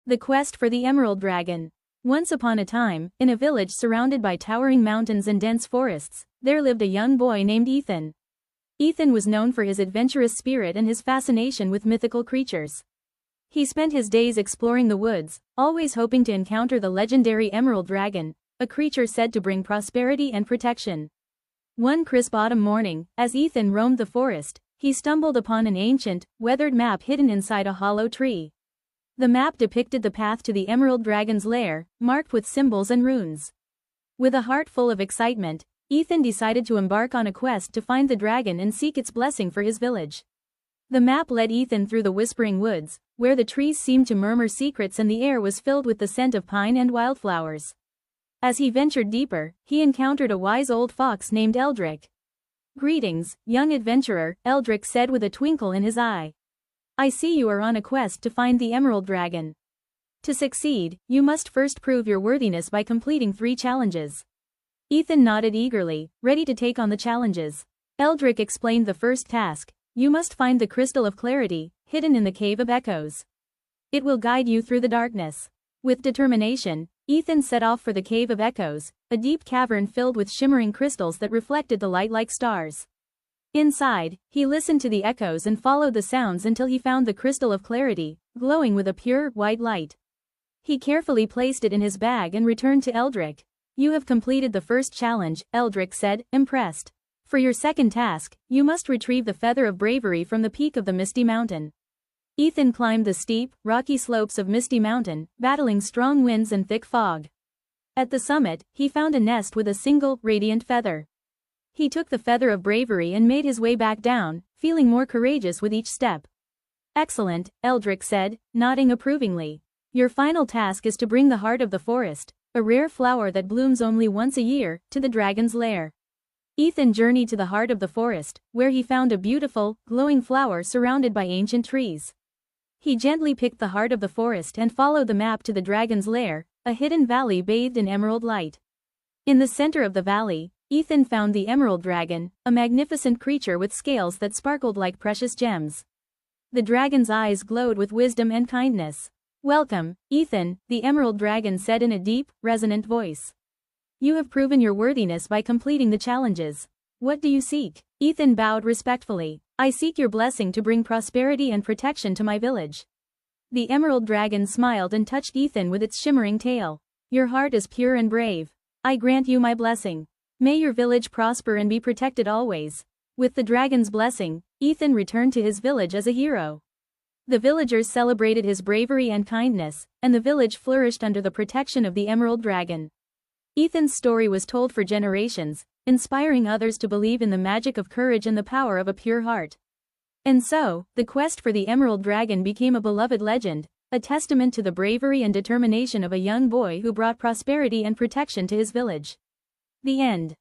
The quest for the Emerald Dragon. Once upon a time, in a village surrounded by towering mountains and dense forests, there lived a young boy named Ethan. Ethan was known for his adventurous spirit and his fascination with mythical creatures. He spent his days exploring the woods, always hoping to encounter the legendary Emerald Dragon, a creature said to bring prosperity and protection. One crisp autumn morning, as Ethan roamed the forest, he stumbled upon an ancient, weathered map hidden inside a hollow tree. The map depicted the path to the Emerald Dragon's lair, marked with symbols and runes. With a heart full of excitement, Ethan decided to embark on a quest to find the dragon and seek its blessing for his village. The map led Ethan through the whispering woods, where the trees seemed to murmur secrets and the air was filled with the scent of pine and wildflowers. As he ventured deeper, he encountered a wise old fox named Eldrick. "Greetings, young adventurer," Eldrick said with a twinkle in his eye. "I see you are on a quest to find the Emerald Dragon. To succeed, you must first prove your worthiness by completing 3 challenges." Ethan nodded eagerly, ready to take on the challenges. Eldrick explained the first task: you must find the Crystal of Clarity, hidden in the Cave of Echoes. It will guide you through the darkness. With determination, Ethan set off for the Cave of Echoes, a deep cavern filled with shimmering crystals that reflected the light like stars. Inside, he listened to the echoes and followed the sounds until he found the Crystal of Clarity, glowing with a pure, white light. He carefully placed it in his bag and returned to Eldrick. "You have completed the first challenge," Eldrick said, impressed. "For your second task, you must retrieve the Feather of Bravery from the peak of the Misty Mountain." Ethan climbed the steep, rocky slopes of Misty Mountain, battling strong winds and thick fog. At the summit, he found a nest with a single, radiant feather. He took the Feather of Bravery and made his way back down, feeling more courageous with each step. "Excellent," Eldrick said, nodding approvingly. "Your final task is to bring the Heart of the Forest, a rare flower that blooms only once a year, to the dragon's lair." Ethan journeyed to the heart of the forest, where he found a beautiful, glowing flower surrounded by ancient trees. He gently picked the heart of the forest and followed the map to the dragon's lair, a hidden valley bathed in emerald light. In the center of the valley, Ethan found the Emerald Dragon, a magnificent creature with scales that sparkled like precious gems. The dragon's eyes glowed with wisdom and kindness. "Welcome, Ethan," the Emerald Dragon said in a deep, resonant voice. "You have proven your worthiness by completing the challenges. What do you seek?" Ethan bowed respectfully. "I seek your blessing to bring prosperity and protection to my village." The Emerald Dragon smiled and touched Ethan with its shimmering tail. "Your heart is pure and brave. I grant you my blessing. May your village prosper and be protected always." With the dragon's blessing, Ethan returned to his village as a hero. The villagers celebrated his bravery and kindness, and the village flourished under the protection of the Emerald Dragon. Ethan's story was told for generations, inspiring others to believe in the magic of courage and the power of a pure heart. And so, the quest for the Emerald Dragon became a beloved legend, a testament to the bravery and determination of a young boy who brought prosperity and protection to his village. The end.